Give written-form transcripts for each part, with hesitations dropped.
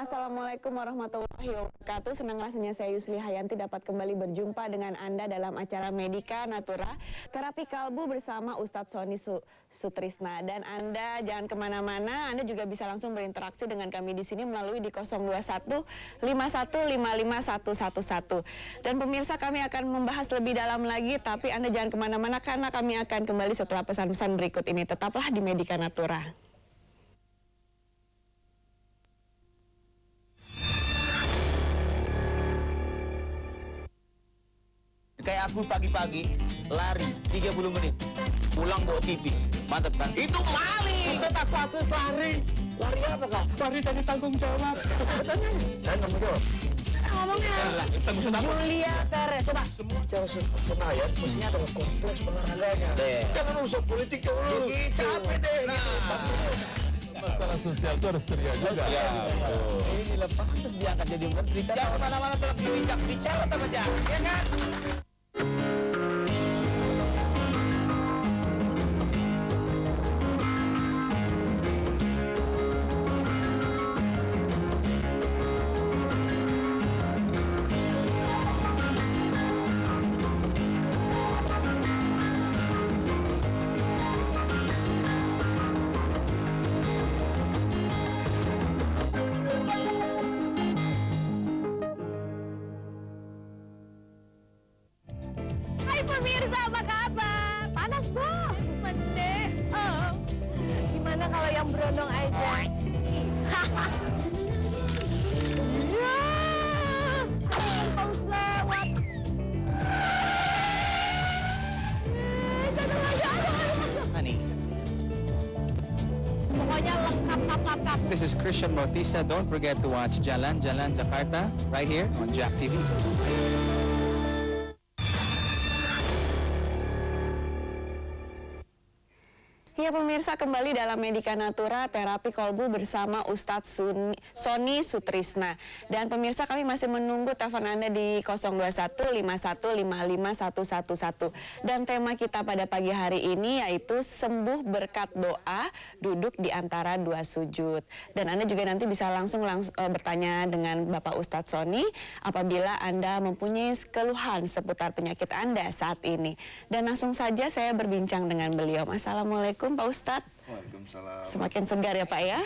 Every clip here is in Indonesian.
Assalamualaikum warahmatullahi wabarakatuh. Senang rasanya saya Yusli Hayanti dapat kembali berjumpa dengan Anda dalam acara Medika Natura Terapi Kalbu bersama Ustadz Sony Sutrisna. Dan Anda jangan kemana-mana, Anda juga bisa langsung berinteraksi dengan kami di sini melalui di 021 5155 111. Dan pemirsa, kami akan membahas lebih dalam lagi, tapi Anda jangan kemana-mana karena kami akan kembali setelah pesan-pesan berikut ini. Tetaplah di Medika Natura. Kayak aku pagi-pagi lari 30 menit, pulang bawa TV, mantap kan? Itu maling. Kata aku lari. Lari apa kak? Lari dari tanggung jawab. Katanya, saya tanggung jawab. Ngomongnya Julia Perez, coba. Cara Senayan mestinya ada kompleks olahraganya. Jangan urusan politik ya dulu. Capek deh. Masalah sosial itu harus ceria juga. Ini lepas terus diangkat jadi menteri. Jangan kemana-mana, tetap bicara sama aja, ya kan? Pemirsa, apa kabar? Panas bang, mendek. Gimana kalau yang berondong aja? Haus lewat. Honey, Pokoknya lengkap. this is Christian Bautista. Don't forget to watch Jalan Jakarta right here on Jack TV. Ya pemirsa, kembali dalam Medika Natura Terapi Kalbu bersama Ustadz Sony Sutrisna. Dan pemirsa, kami masih menunggu telepon Anda di 021 5155 111. Dan tema kita pada pagi hari ini yaitu sembuh berkat doa, duduk di antara dua sujud. Dan Anda juga nanti bisa langsung bertanya dengan Bapak Ustadz Sony apabila Anda mempunyai keluhan seputar penyakit Anda saat ini. Dan langsung saja saya berbincang dengan beliau. Assalamualaikum Pak Ustadz. Waalaikumsalam. Semakin segar ya Pak ya.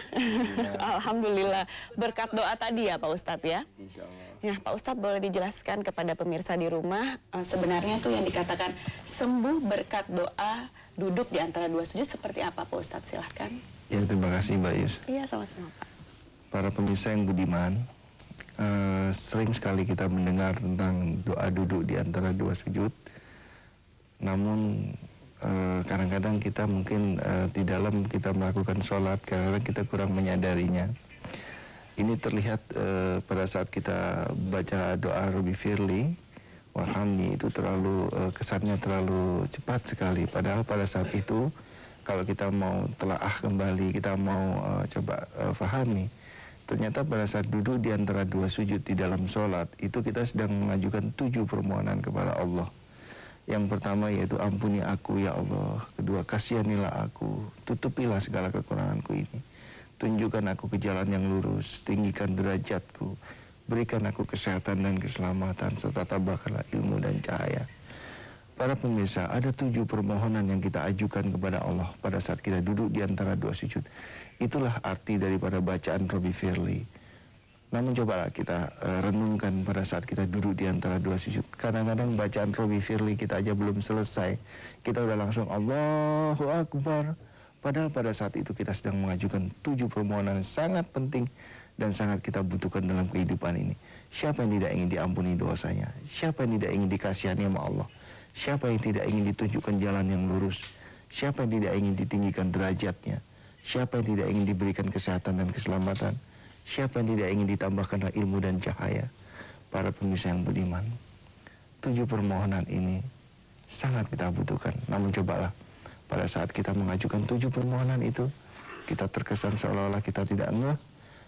Alhamdulillah berkat doa tadi ya Pak Ustadz ya. Insya Allah. Ya Pak Ustadz, boleh dijelaskan kepada pemirsa di rumah sebenarnya tuh yang dikatakan sembuh berkat doa duduk di antara dua sujud seperti apa Pak Ustadz, silahkan. Ya, terima kasih Mbak Yus. Iya, sama-sama Pak. Para pemirsa yang budiman, sering sekali kita mendengar tentang doa duduk di antara dua sujud. Namun kadang-kadang kita mungkin di dalam kita melakukan sholat, kadang-kadang kita kurang menyadarinya. Ini terlihat pada saat kita baca doa Rabbi Firli Warhamni, itu terlalu kesannya terlalu cepat sekali. Padahal pada saat itu kalau kita mau telaah kembali, kita mau coba fahami, ternyata pada saat duduk di antara dua sujud di dalam sholat, itu kita sedang mengajukan 7 permohonan kepada Allah. Yang pertama yaitu ampuni aku ya Allah. Kedua, kasihanilah aku, tutupilah segala kekuranganku ini. Tunjukkan aku ke jalan yang lurus, tinggikan derajatku, berikan aku kesehatan dan keselamatan, serta tambahkanlah ilmu dan cahaya. Para pemirsa, ada 7 permohonan yang kita ajukan kepada Allah pada saat kita duduk di antara dua sujud. Itulah arti daripada bacaan Rabbi Firli. Namun cobalah kita renungkan pada saat kita duduk di antara dua sujud. Kadang-kadang bacaan Rabbi Firli kita aja belum selesai, kita udah langsung Allahu Akbar. Padahal pada saat itu kita sedang mengajukan 7 permohonan sangat penting dan sangat kita butuhkan dalam kehidupan ini. Siapa yang tidak ingin diampuni dosanya? Siapa yang tidak ingin dikasihani sama Allah? Siapa yang tidak ingin ditunjukkan jalan yang lurus? Siapa yang tidak ingin ditinggikan derajatnya? Siapa yang tidak ingin diberikan kesehatan dan keselamatan? Siapa yang tidak ingin ditambahkan ilmu dan cahaya? Para pemirsa yang budiman, 7 permohonan ini sangat kita butuhkan. Namun cobalah pada saat kita mengajukan 7 permohonan itu, kita terkesan seolah-olah kita tidak ngeh,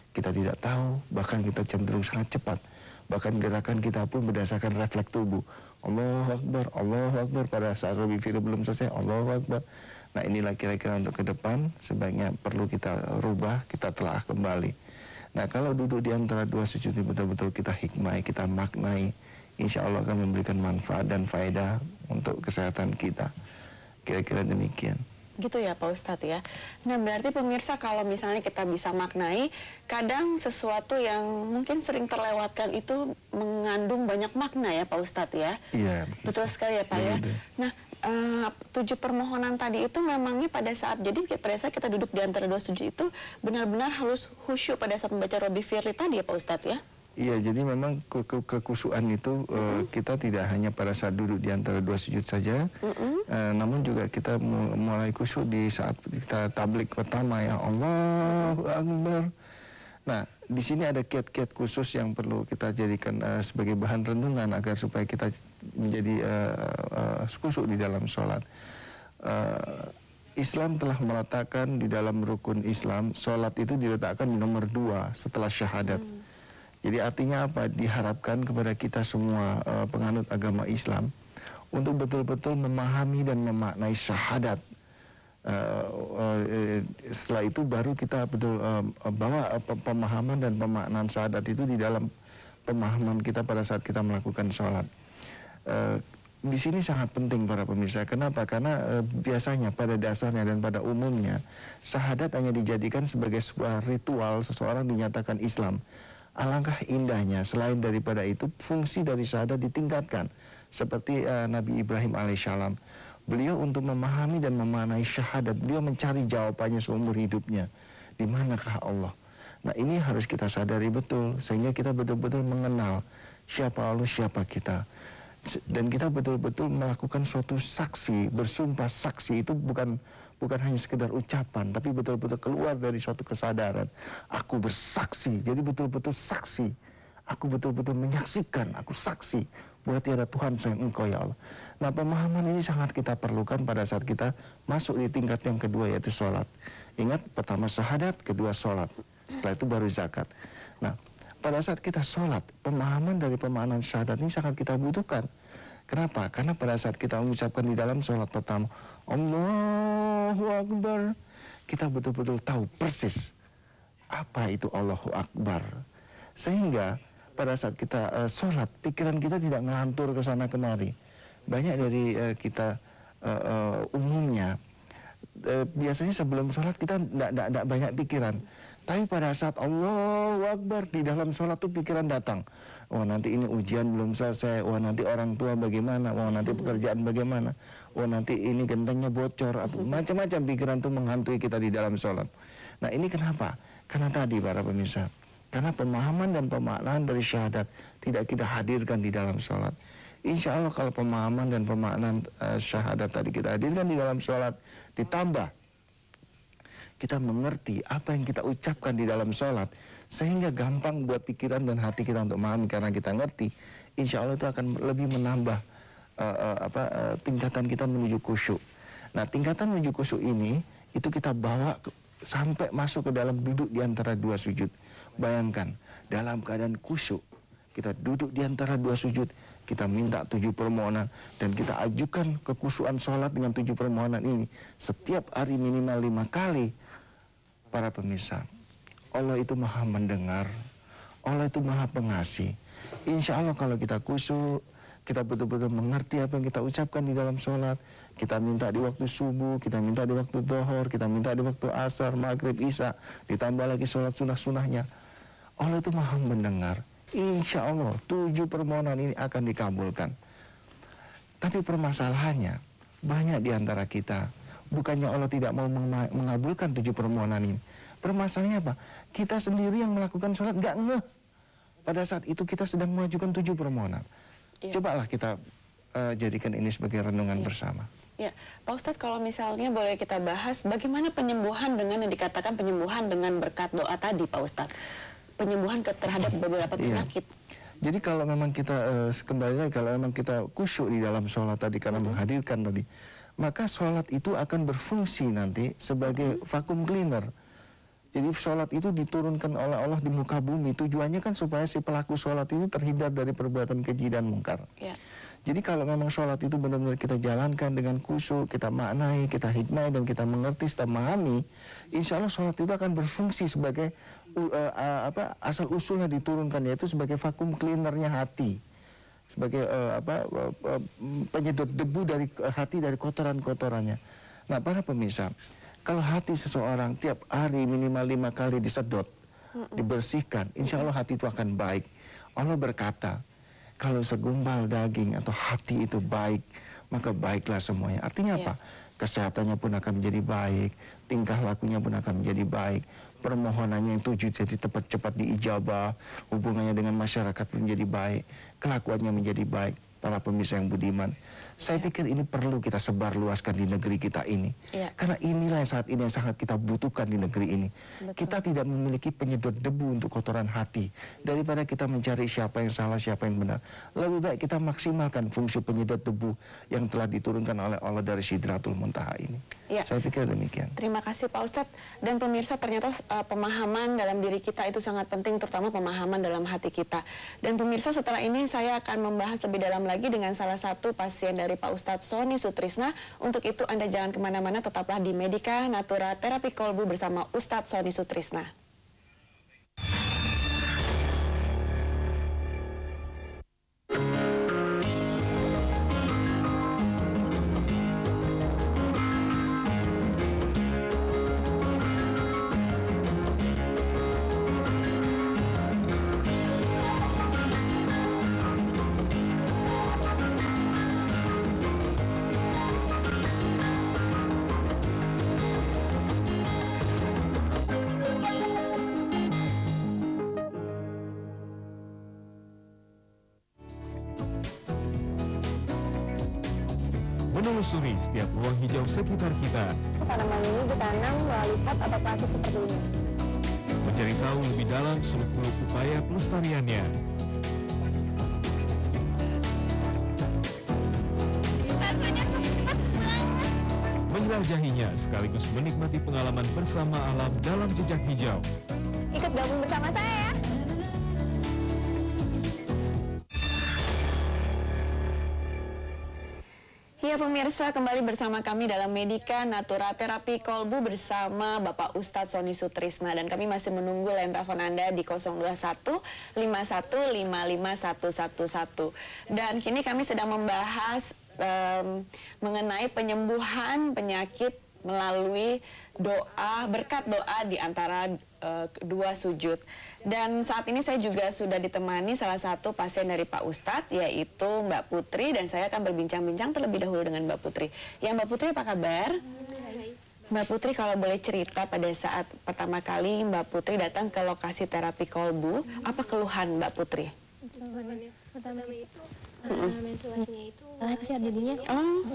kita tidak tahu, bahkan kita cenderung sangat cepat. Bahkan gerakan kita pun berdasarkan refleks tubuh. Allahu Akbar. Pada saat Rabbi Firli belum selesai, Allahu Akbar. Nah, inilah kira-kira untuk ke depan sebaiknya perlu kita rubah, kita telah kembali. Nah, kalau duduk di antara dua sujud ini betul-betul kita hikmai, kita maknai, insya Allah akan memberikan manfaat dan faedah untuk kesehatan kita. Kira-kira demikian. Gitu ya Pak Ustadz ya. Nah berarti pemirsa kalau misalnya kita bisa maknai, kadang sesuatu yang mungkin sering terlewatkan itu mengandung banyak makna ya Pak Ustadz ya. Iya. Betul sekali ya Pak ya. Nah 7 permohonan tadi itu memangnya pada saat kita duduk di antara dua sujud itu benar-benar harus khusyuk pada saat membaca Robbi Firli tadi ya Pak Ustadz ya. Iya, jadi memang kekhusyuan itu kita tidak hanya pada saat duduk di antara dua sujud saja, namun juga kita mulai khusyuk di saat kita tablik pertama ya Allahu Akbar. Nah, di sini ada kiat-kiat khusus yang perlu kita jadikan sebagai bahan renungan agar supaya kita menjadi khusyuk di dalam sholat. Islam telah meletakkan di dalam rukun Islam, sholat itu diletakkan di nomor 2 setelah syahadat. Jadi artinya apa? Diharapkan kepada kita semua penganut agama Islam untuk betul-betul memahami dan memaknai syahadat. Setelah itu baru kita betul bawa pemahaman dan pemaknaan syahadat itu di dalam pemahaman kita pada saat kita melakukan sholat. Di sini sangat penting para pemirsa. Kenapa? Karena biasanya pada dasarnya dan pada umumnya syahadat hanya dijadikan sebagai sebuah ritual seseorang dinyatakan Islam. Alangkah indahnya selain daripada itu fungsi dari syahadat ditingkatkan seperti Nabi Ibrahim alaihissalam. Beliau untuk memahami dan memaknai syahadat, beliau mencari jawabannya seumur hidupnya. Di manakah Allah? Nah, ini harus kita sadari betul sehingga kita betul-betul mengenal siapa Allah, siapa kita. Dan kita betul-betul melakukan suatu saksi, bersumpah saksi itu bukan hanya sekedar ucapan, tapi betul-betul keluar dari suatu kesadaran. Aku bersaksi, jadi betul-betul saksi. Aku betul-betul menyaksikan, aku saksi bahwa tiada Tuhan selain Engkau ya Allah. Nah, pemahaman ini sangat kita perlukan pada saat kita masuk di tingkat yang kedua yaitu sholat. Ingat, pertama syahadat, kedua sholat. Setelah itu baru zakat. Nah, pada saat kita sholat, pemahaman dari pemahaman syahadat ini sangat kita butuhkan. Kenapa? Karena pada saat kita mengucapkan di dalam sholat pertama, Allahu Akbar, kita betul-betul tahu persis apa itu Allahu Akbar. Sehingga pada saat kita sholat, pikiran kita tidak ngelantur ke sana kemari. Banyak dari kita umumnya, biasanya sebelum sholat kita tidak banyak pikiran. Tapi pada saat Allahu Akbar di dalam sholat tuh pikiran datang. Oh nanti ini ujian belum selesai. Oh nanti orang tua bagaimana. Oh nanti pekerjaan bagaimana. Oh nanti ini gentengnya bocor. Atau macam-macam pikiran tuh menghantui kita di dalam sholat. Nah ini kenapa? Karena tadi para pemirsa. Karena pemahaman dan pemaknaan dari syahadat tidak kita hadirkan di dalam sholat. Insya Allah kalau pemahaman dan pemaknaan syahadat tadi kita hadirkan di dalam sholat, ditambah kita mengerti apa yang kita ucapkan di dalam sholat, sehingga gampang buat pikiran dan hati kita untuk memahami karena kita ngerti, insya Allah itu akan lebih menambah tingkatan kita menuju khusyuk. Nah, tingkatan menuju khusyuk ini itu kita bawa sampai masuk ke dalam duduk di antara dua sujud. Bayangkan, dalam keadaan khusyuk, kita duduk di antara dua sujud, kita minta 7 permohonan dan kita ajukan kekhusyuan sholat dengan 7 permohonan ini setiap hari minimal 5 kali. Para pemirsa, Allah itu maha mendengar, Allah itu maha pengasih. Insya Allah kalau kita khusyuk, kita betul-betul mengerti apa yang kita ucapkan di dalam sholat, kita minta di waktu subuh, kita minta di waktu zuhur, kita minta di waktu asar, maghrib, isya, ditambah lagi sholat sunah-sunahnya, Allah itu maha mendengar. Insya Allah 7 permohonan ini akan dikabulkan. Tapi permasalahannya banyak di antara kita, bukannya Allah tidak mau mengabulkan 7 permohonan ini. Permasalahannya apa? Kita sendiri yang melakukan sholat nggak ngeh. Pada saat itu kita sedang mengajukan 7 permohonan. Iya. Cobalah kita jadikan ini sebagai renungan bersama. Ya, Pak Ustadz, kalau misalnya boleh kita bahas bagaimana penyembuhan dengan yang dikatakan penyembuhan dengan berkat doa tadi, Pak Ustadz. Penyembuhan terhadap beberapa penyakit. Jadi kalau memang kita kembali lagi, kalau memang kita khusyuk di dalam sholat tadi karena menghadirkan tadi, maka sholat itu akan berfungsi nanti sebagai vacuum cleaner. Jadi sholat itu diturunkan oleh Allah di muka bumi. Tujuannya kan supaya si pelaku sholat itu terhindar dari perbuatan keji dan mungkar. Ya. Jadi kalau memang sholat itu benar-benar kita jalankan dengan khusyuk, kita maknai, kita hikmah dan kita mengerti, kita memahami, insya Allah sholat itu akan berfungsi sebagai asal usulnya diturunkan, yaitu sebagai vakum cleanernya hati, sebagai penyedot debu dari hati dari kotoran-kotorannya. Nah, para pemirsa, kalau hati seseorang tiap hari minimal 5 kali disedot, dibersihkan, insya Allah hati itu akan baik. Allah berkata, kalau segumpal daging atau hati itu baik, maka baiklah semuanya. Artinya apa? Kesehatannya pun akan menjadi baik, tingkah lakunya pun akan menjadi baik, permohonannya yang 7 jadi cepat diijabah, hubungannya dengan masyarakat pun menjadi baik, kelakuannya menjadi baik. Para pemirsa yang budiman, saya pikir ini perlu kita sebarluaskan di negeri kita ini. Karena inilah yang saat ini yang sangat kita butuhkan di negeri ini. Kita tidak memiliki penyedot debu untuk kotoran hati. Daripada kita mencari siapa yang salah, siapa yang benar, lebih baik kita maksimalkan fungsi penyedot debu yang telah diturunkan oleh Allah dari Sidratul Muntaha ini. Saya pikir demikian. Terima kasih Pak Ustadz. Dan pemirsa, ternyata pemahaman dalam diri kita itu sangat penting, terutama pemahaman dalam hati kita. Dan pemirsa, setelah ini saya akan membahas lebih dalam lagi dengan salah satu pasien dari Pak Ustadz Sony Sutrisna. Untuk itu Anda jangan kemana-mana, tetaplah di Medika Natura Terapi Kolbu bersama Ustadz Sony Sutrisna. Menelusuri setiap ruang hijau sekitar kita. Tanaman ini ditanam melalui pot atau plastik seperti ini. Mencari tahu lebih dalam seluk-beluk upaya pelestariannya. Menjelajahinya sekaligus menikmati pengalaman bersama alam dalam jejak hijau. Ikut gabung bersama saya ya. Ya pemirsa, kembali bersama kami dalam Medika Natura Terapi Kolbu bersama Bapak Ustadz Sony Sutrisna, dan kami masih menunggu line telepon Anda di 021 51 55 111. Dan kini kami sedang membahas mengenai penyembuhan penyakit melalui doa, berkat doa di antara dua sujud. Dan saat ini saya juga sudah ditemani salah satu pasien dari Pak Ustadz, yaitu Mbak Putri, dan saya akan berbincang-bincang terlebih dahulu dengan Mbak Putri. Ya Mbak Putri, apa kabar? Mbak Putri, kalau boleh cerita pada saat pertama kali Mbak Putri datang ke lokasi terapi kolbu, apa keluhan Mbak Putri? Keluhannya pertama itu menstruasinya itu lancar jadinya.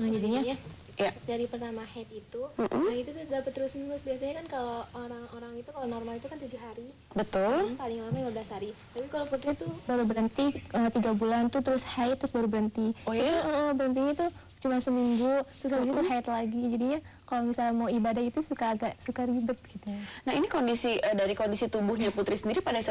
Jadinya Ya. dari pertama head itu, nah itu tuh dapat terus menerus. Biasanya kan kalau orang-orang itu kalau normal itu kan 7 hari, Betul. paling lama 15 hari. Tapi kalau Putri tuh baru berhenti 3 bulan tuh, terus haid, terus baru berhenti. Oh ya? Terus, berhentinya tuh cuma seminggu, terus habis itu haid lagi. Jadinya kalau misalnya mau ibadah itu suka ribet gitu. Nah ini kondisi dari kondisi tubuhnya Putri sendiri pada